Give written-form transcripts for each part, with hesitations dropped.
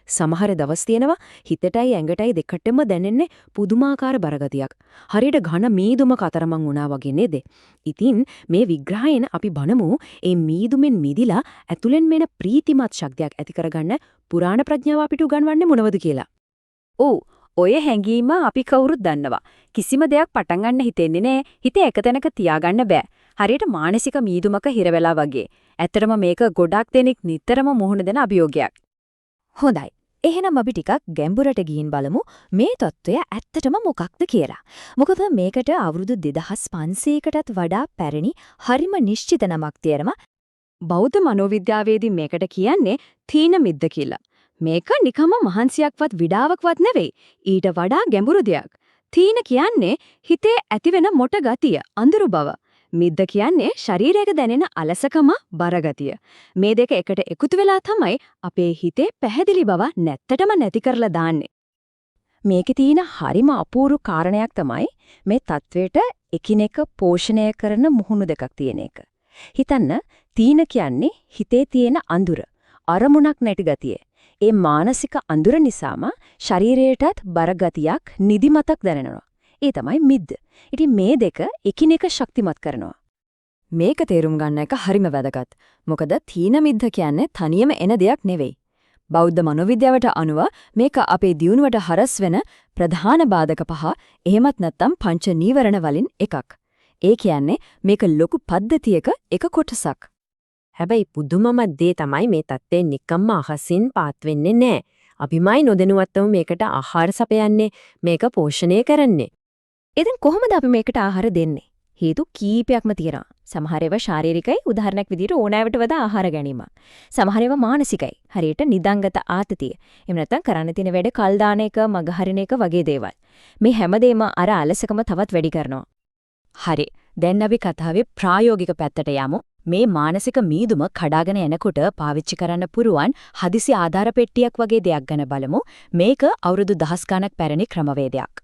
සමහර දවස් තියෙනවා හිතටයි ඇඟටයි දෙකටම දැනෙන්නේ පුදුමාකාර බරගතියක්. හරියට ඝන මීදුමක අතරමං වුණා වගේ නේද? ඉතින් මේ විග්‍රහයෙන් අපි බලමු මේ මීදුමෙන් මිදිලා ඇතුලෙන් මෙන ප්‍රීතිමත් ශක්තියක් ඇති කරගන්න පුරාණ ප්‍රඥාව අපිට උගන්වන්නේ මොනවද කියලා. ඔව්, ඔය හැඟීම අපි කවුරුත් දන්නවා. කිසිම දෙයක් පටන් ගන්න හිතෙන්නේ නෑ. හිත එක තැනක තියාගන්න බෑ. හරියට මානසික මීදුමක හිර වෙලා වගේ. ඇත්තටම මේක ගොඩක් දෙනෙක් නිතරම මුහුණ දෙන අභියෝගයක්. හොඳයි. එහෙනම් අපි ටිකක් ගැඹුරට ගිහින් බලමු මේ తত্ত্বය ඇත්තටම මොකක්ද කියලා. මොකද මේකට අවුරුදු 2500කටත් වඩා පැරණි හරිම නිශ්චිත නමක් තියෙනවා. බෞද්ධ මනෝවිද්‍යාවේදී මේකට කියන්නේ තීන මිද්ද කියලා. මේක නිකම්ම මහන්සියක්වත් විඩාවක්වත් නෙවෙයි. ඊට වඩා ගැඹුරු දෙයක්. තීන කියන්නේ හිතේ ඇතිවෙන මොට ගතිය, අඳුරු බව. මිද්ද කියන්නේ ශරීරයක දැනෙන අලසකම, බරගතිය. මේ දෙක එකට එකතු වෙලා තමයි අපේ හිතේ පැහැදිලි බව නැත්තටම නැති කරලා දාන්නේ. මේකේ තියෙන හරිම අපූර්ව කාරණයක් තමයි මේ தത്വෙට එකිනෙක පෝෂණය කරන මුහුණු දෙකක් තියෙන එක. හිතන්න තීන කියන්නේ හිතේ තියෙන අඳුර, අරමුණක් නැති ගතිය. ඒ මානසික අඳුර නිසාම ශරීරයටත් බරගතියක්, නිදිමතක් දැනෙනවා. ඒ තමයි මිද්ද. ඉතින් මේ දෙක එකිනෙක ශක්තිමත් කරනවා. මේක තේරුම් ගන්න එක හරිම වැදගත්. මොකද තීන මිද්ද කියන්නේ තනියම එන දෙයක් නෙවෙයි. බෞද්ධ මනෝවිද්‍යාවට අනුව මේක අපේ දියුණුවට හරස් වෙන ප්‍රධාන බාධක පහ, එහෙමත් නැත්නම් පංච නීවරණ වලින් එකක්. ඒ කියන්නේ මේක ලොකු පද්ධතියක එක කොටසක්. හැබැයි පුදුමම දේ තමයි මේ தත්ත්වයෙන් නිකම්ම අහසින් පාත් වෙන්නේ නැහැ. අපිමයි නොදැනුවත්වම මේකට ආහාර සපයන්නේ, මේක පෝෂණය කරන්නේ. ඉතින් කොහොමද අපි මේකට ආහාර දෙන්නේ? හේතු කීපයක්ම තියෙනවා. සමහර ඒවා ශාරීරිකයි, උදාහරණයක් විදිහට ඕනෑවට වඩා ආහාර ගැනීම. සමහර ඒවා මානසිකයි. හරියට නිදංගත ආතතිය. එහෙම නැත්නම් කරන්න තියෙන වැඩ කල් දාන එක, මග හරින එක වගේ දේවල්. මේ හැමදේම අර අලසකම තවත් වැඩි කරනවා. හරි. දැන් අපි කතාවේ ප්‍රායෝගික පැත්තට යමු. මේ මානසික මීදුම කඩාගෙන එනකොට පාවිච්චි කරන්න පුරුවන් හදිසි ආධාර පෙට්ටියක් වගේ දෙයක් ගැන බලමු. මේක අවුරුදු දහස් ගණක් පැරණි ක්‍රමවේදයක්.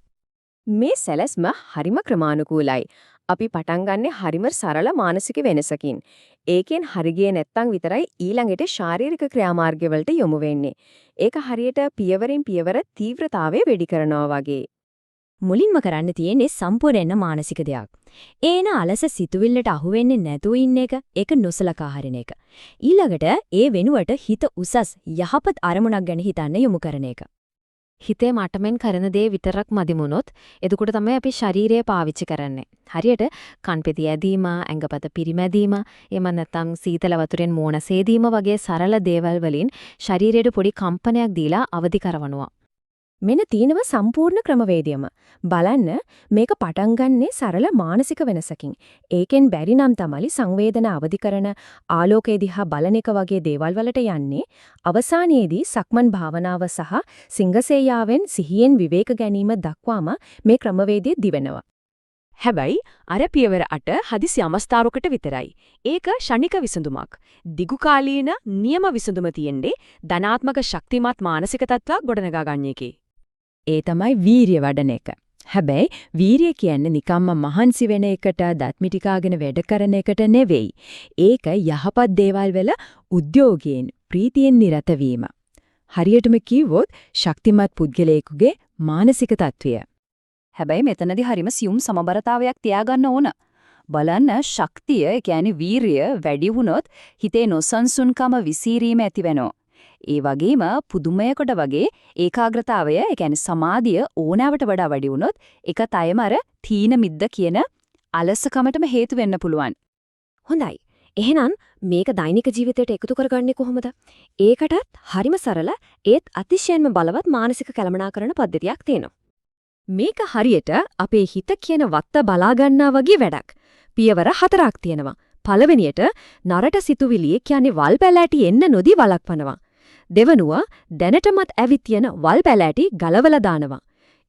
මේ සැලැස්ම හරිම ක්‍රමානුකූලයි. අපි පටන් ගන්නෙ හරිම සරල මානසික වෙනසකින්. ඒකෙන් හරියන්නේ නැත්තම් විතරයි ඊළඟට ශාරීරික ක්‍රියාමාර්ගවලට යොමු වෙන්නේ. ඒක හරියට පියවරෙන් පියවර තීව්‍රතාවය වැඩි කරනවා වගේ. මුලින්ම කරන්න තියෙන්නේ සම්පූර්ණ මානසික දෙයක්. ඒන අලස සිතුවිල්ලට අහු වෙන්නේ නැතුව ඉන්න එක, ඒක නොසලකා හරින එක. ඊළඟට ඒ වෙනුවට හිත උසස් යහපත් අරමුණක් ගැන හිතන්න යොමු කරන එක. හිතේ මට්ටමින් කරන දේ විතරක් මදිමුණොත් එතකොට තමයි අපි ශරීරය පාවිච්චි කරන්නේ. හරියට කන්පෙති ඇදීම, ඇඟපත පිරිමැදීම, එහෙම නැත්නම් සීතල වතුරෙන් මෝණ සේදීම වගේ සරල දේවල් වලින් ශරීරයට පොඩි කම්පනයක් දීලා අවදි කරවනවා. මෙන්න තියෙනවා සම්පූර්ණ ක්‍රමවේදයම. බලන්න මේක පටන් ගන්නේ සරල මානසික වෙනසකින්. ඒකෙන් බැරි නම් තමයි සංවේදන අවදි කරන ආලෝකය දිහා බලන එක වගේ දේවල් වලට යන්නේ. අවසානයේදී සක්මන් භාවනාව සහ සිංගසේයාවෙන් සිහියෙන් විවේක ගැනීම දක්වාම මේ ක්‍රමවේදය දිවෙනවා. හැබැයි අර පියවර 8 හදිසි අවස්ථාවකට විතරයි. ඒක ෂණික විසඳුමක්. දිගු කාලීන නියම විසඳුම තියෙන්නේ ධනාත්මක ශක්තිමත් මානසික තත්ත්වයක් ගොඩනගා ගන්න එකේ. ඒ තමයි වීරිය වඩන එක. හැබැයි වීරිය කියන්නේ නිකම්ම මහන්සි වෙන එකට, දත්මිටිකාගෙන වැඩ කරන එකට නෙවෙයි. ඒක යහපත් දේවල් වල උද්‍යෝගයෙන්, ප්‍රීතියෙන් නිරත වීම. හරියටම කිව්වොත් ශක්තිමත් පුද්ගලයෙකුගේ මානසික තත්ත්වය. හැබැයි මෙතනදී හරිම සියුම් සමබරතාවයක් තියාගන්න ඕන. බලන්න ශක්තිය, ඒ කියන්නේ වීරිය වැඩි වුණොත් හිතේ නොසන්සුන්කම විසිරීම ඇති වෙනවා. ඒ වගේම පුදුමයකට වගේ ඒකාග්‍රතාවය, ඒ කියන්නේ සමාධිය ඕනෑවට වඩා වැඩි වුණොත් ඒක තයම අර තීන මිද්ද කියන අලසකමටම හේතු වෙන්න පුළුවන්. හොඳයි. එහෙනම් මේක දෛනික ජීවිතයට එකතු කරගන්නේ කොහොමද? ඒකටත් හරිම සරල ඒත් අතිශයින්ම බලවත් මානසික කළමනාකරණ පද්ධතියක් තියෙනවා. මේක හරියට අපේ හිත කියන වත්ත බලා ගන්නා වගේ වැඩක්. පියවර 4ක් තියෙනවා. පළවෙනියට නරට සිතුවිලි කියන්නේ වල් පැලෑටි එන්න නොදී වළක්වනවා. දෙවනුව දැනටමත් ඇවිත් යන වල් පැලෑටි ගලවලා දානවා.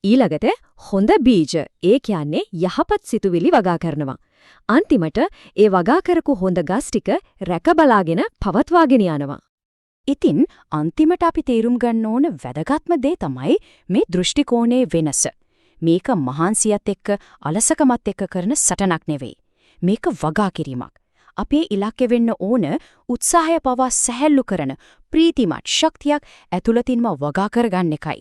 ඊළඟට හොඳ බීජ, ඒ කියන්නේ යහපත් සිතුවිලි වගා කරනවා. අන්තිමට ඒ වගා කරපු හොඳ ගස් ටික රැක බලාගෙන පවත්වාගෙන යනවා. ඉතින් අන්තිමට අපි තේරුම් ගන්න ඕන වැදගත්ම දේ තමයි මේ දෘෂ්ටි කෝණයේ වෙනස. මේක මහන්සියත් එක්ක අලසකමත් එක්ක කරන සටනක් නෙවෙයි. මේක වගා කිරීමක්. අපේ ඉලක්කෙ වෙන්න ඕන උත්සාහය පවා සැහැල්ලු කරන ප්‍රීතිමත් ශක්තියක් ඇතුළතින්ම වගා කරගන්න එකයි.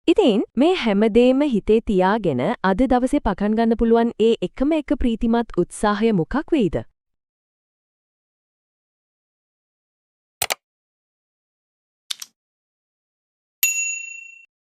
ඉතින් මේ හැමදේම හිතේ තියාගෙන අද දවසේ පටන් ගන්න පුළුවන් ඒ එකම එක ප්‍රීතිමත් උත්සාහය මොකක් වෙයිද?